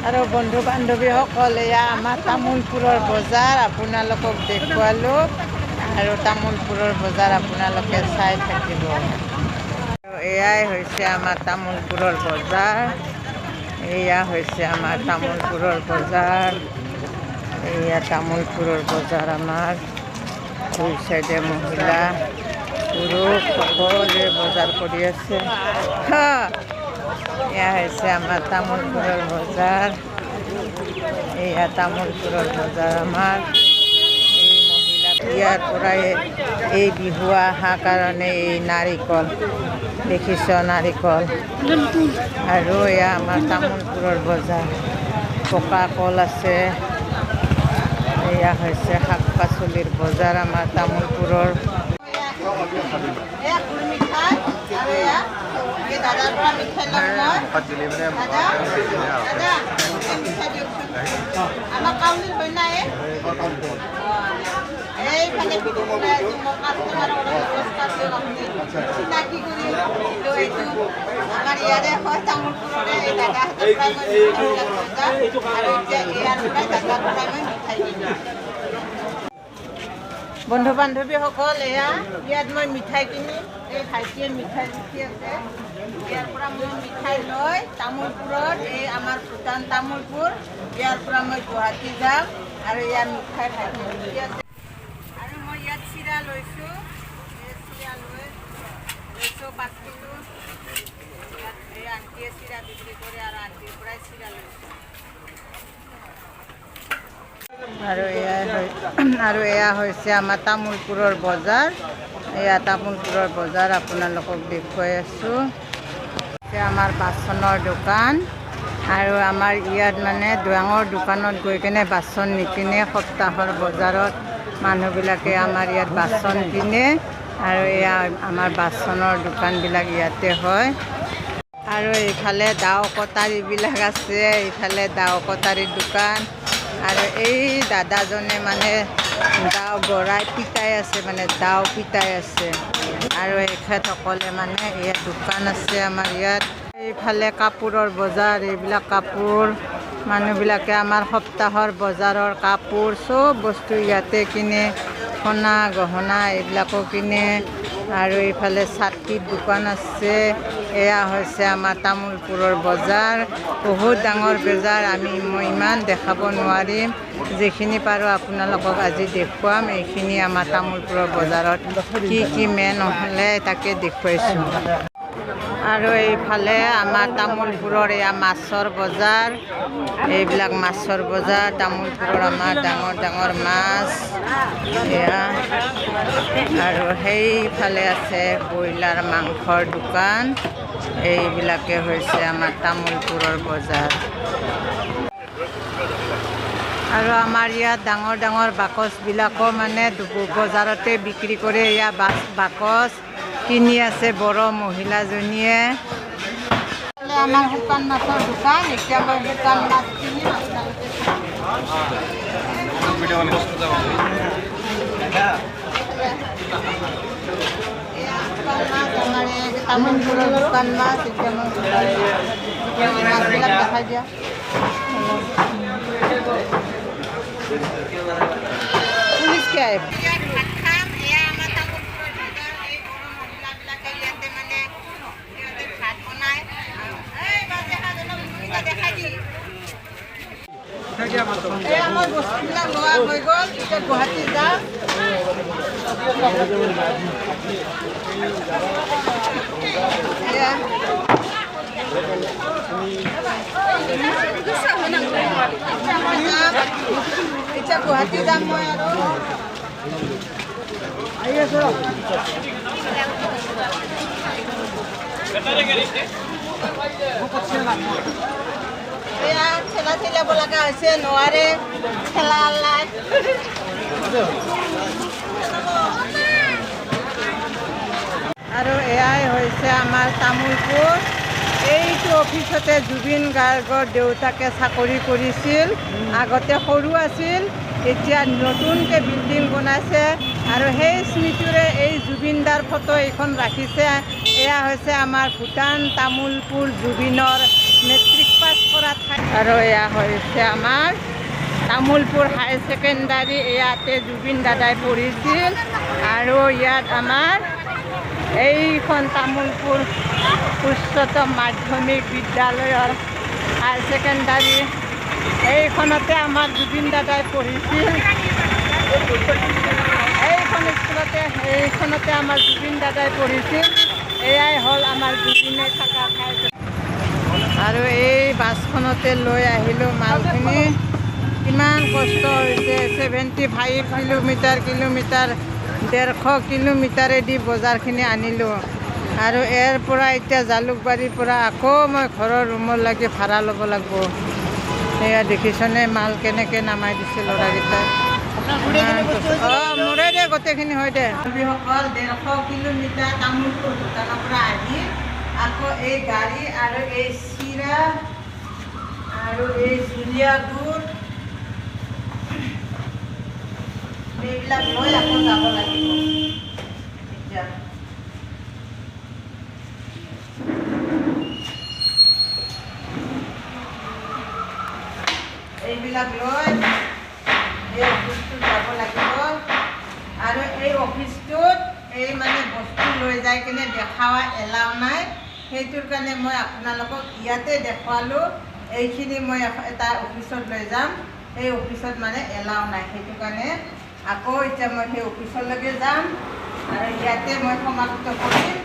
আৰু বন্ধু বান্ধৱীসকল এয়া আমাৰ তামোলপুৰৰ বজাৰ আপোনালোকক দেখুৱালোঁ আৰু তামোলপুৰৰ বজাৰ আপোনালোকে চাই থাকিব। এয়াই হৈছে আমাৰ তামোলপুৰৰ বজাৰ। এয়া হৈছে আমাৰ তামোলপুৰৰ বজাৰ। এয়া তামোলপুৰৰ বজাৰ আমাৰ। দুই চাইডে মহিলা পুৰুষ সকলোৱে বজাৰ কৰি আছে। এয়া হৈছে আমাৰ তামোলপুৰৰ বজাৰ। এয়া তামোলপুৰৰ বজাৰ আমাৰ। এই মহিলা ইয়াৰ পৰাই এই বিহু অহা কাৰণে এই নাৰিকল দেখিছ নাৰিকল আৰু এয়া আমাৰ তামোলপুৰৰ বজাৰ। পকা কল আছে। এয়া হৈছে শাক পাচলিৰ বজাৰ আমাৰ তামোলপুৰৰ। বন্ধু বান্ধৱীসকল এয়া ইয়াত মই মিঠাই কিনি এই ভাইটিয়ে মিঠাই লিখি আছে। ইয়াৰ পৰা মই মিঠাই লৈ তামোলপুৰত এই আমাৰ ভূটান তামোলপুৰ ইয়াৰ পৰা মই গুৱাহাটী যাম আৰু ইয়াৰ মিঠাই ভাইটি লিখি আছে। আৰু মই ইয়াত চিৰা লৈছোঁ। এই চিৰা লৈছোঁ 5 কিলো। ইয়াত এই আণ্টিয়ে চিৰা বিক্ৰী কৰে আৰু আণ্টিৰ পৰাই চিৰা লৈছোঁ। আৰু এয়া হৈছে আমাৰ তামোলপুৰৰ বজাৰ। এয়া তামোলপুৰৰ বজাৰ আপোনালোকক দেখুৱাই আছোঁ। আমাৰ বাচনৰ দোকান আৰু আমাৰ ইয়াত মানে ডাঙৰ দোকানত গৈ কিনে বাচন নিকিনে। সপ্তাহৰ বজাৰত মানুহবিলাকে আমাৰ ইয়াত বাচন কিনে আৰু এয়া আমাৰ বাচনৰ দোকানবিলাক ইয়াতে হয়। আৰু এইফালে দাও কটাৰীবিলাক আছে। এইফালে দাও কটাৰীৰ দোকান আৰু এই দাদাজনে মানে দাও গৰাই পিতাই আছে, মানে দাও পিতাই আছে। আৰু এখেতসকলে মানে ইয়াত দোকান আছে আমাৰ ইয়াত। এইফালে কাপোৰৰ বজাৰ। এইবিলাক কাপোৰ মানুহবিলাকে আমাৰ সপ্তাহৰ বজাৰৰ কাপোৰ চব বস্তু ইয়াতে কিনে। সোণা গহনা এইবিলাকো কিনে। আৰু এইফালে ছাতিৰ দোকান আছে। এয়া হৈছে আমাৰ তামোলপুৰৰ বজাৰ। বহুত ডাঙৰ বজাৰ। মই ইমান দেখাব নোৱাৰিম। যিখিনি পাৰোঁ আপোনালোকক আজি দেখুৱাম। এইখিনি আমাৰ তামোলপুৰৰ বজাৰত কি মেন নহ'লে তাকে দেখুৱাইছোঁ। আৰু এইফালে আমাৰ তামোলপুৰৰ এয়া মাছৰ বজাৰ। এইবিলাক মাছৰ বজাৰ। তামোলপুৰৰ আমাৰ ডাঙৰ ডাঙৰ মাছ এয়া। আৰু সেইফালে আছে ব্ৰইলাৰ মাংসৰ দোকান। এইবিলাকে হৈছে আমাৰ তামোলপুৰৰ বজাৰ। আৰু আমাৰ ইয়াত ডাঙৰ ডাঙৰ বাকচবিলাকো মানে বজাৰতে বিক্ৰী কৰে। এয়া বাকচ কিনি আছে বড়ো মহিলাজনীয়ে। আমাৰ শুকান মাছৰ দোকান। এতিয়া মই শুকান মাছ কিনিম। তামোলপুৰৰ শুকান মাছ। এতিয়া মই মাছবিলাক দেখাই দিয়া। পুলিচ কি আহে? আমাৰ বস্তুবিলাক লোৱা হৈ গ'ল। এতিয়া গুৱাহাটী যাম। এতিয়া গুৱাহাটী যাম মই আৰু আহি আছোঁ। এয়া ঠেলা ঠেলাব লগা হৈছে। নোৱাৰে ঠেলা লাই। আৰু এয়াই হৈছে আমাৰ তামোলপুৰ। এইটো অফিচতে জুবিন গাৰ্গৰ দেউতাকে চাকৰি কৰিছিল। আগতে সৰু আছিল, এতিয়া নতুনকৈ বিল্ডিং বনাইছে আৰু সেই স্মৃতিৰে এই জুবিনদাৰ ফটো এইখন ৰাখিছে। এয়া হৈছে আমাৰ ভূটান তামোলপুৰ জুবিনৰ মেট্ৰিক পাছ কৰা ঠাই। আৰু এয়া হৈছে আমাৰ তামোলপুৰ হায়াৰ ছেকেণ্ডাৰী। ইয়াতে জুবিন দাদাই পঢ়িছিল। আৰু ইয়াত আমাৰ এইখন তামোলপুৰ উচ্চতম মাধ্যমিক বিদ্যালয়ৰ হায়াৰ ছেকেণ্ডাৰী। এইখনতে আমাৰ জুবিন দাদাই পঢ়িছিল। এইখনতে আমাৰ জুবিন দাদাই পঢ়িছিল। এয়াই হ'ল আমাৰ জুবিনে থকা ঠাই। আৰু এই বাছখনতে লৈ আহিলোঁ মালখিনি। কিমান কষ্ট হৈছে, 75 কিলোমিটাৰ 150 কিলোমিটাৰেদি বজাৰখিনি আনিলোঁ। আৰু ইয়াৰ পৰা এতিয়া জালুকবাৰীৰ পৰা আকৌ মই ঘৰৰ ৰুমলৈকে ভাড়া ল'ব লাগিব। সেয়া দেখিছনে মাল কেনেকৈ নামাই দিছে ল'ৰাকেইটাই। মোৰে দে, গোটেইখিনি হয় দে। সকল 150 কিলোমিটাৰ তামোলপুৰ দোকানৰ পৰা আহি আকৌ এই গাড়ী আৰু এই চিৰা আৰু এই জুলীয়া গুড় এইবিলাক লৈ আকৌ যাব লাগিব। এতিয়া এইবিলাক লৈ এই অফিচটোত যাব লাগিব। আৰু এই অফিচটোত এই মানে বস্তু লৈ যাই কিনে দেখাৱা এলাও নাই। সেইটোৰ কাৰণে মই আপোনালোকক ইয়াতে দেখুৱালোঁ। এইখিনি মই এটা অফিচত লৈ যাম। সেই অফিচত মানে এলাও নাই। সেইটো কাৰণে আকৌ এতিয়া মই সেই অফিচলৈকে যাম আৰু ইয়াতে মই সমাপ্ত কৰিম।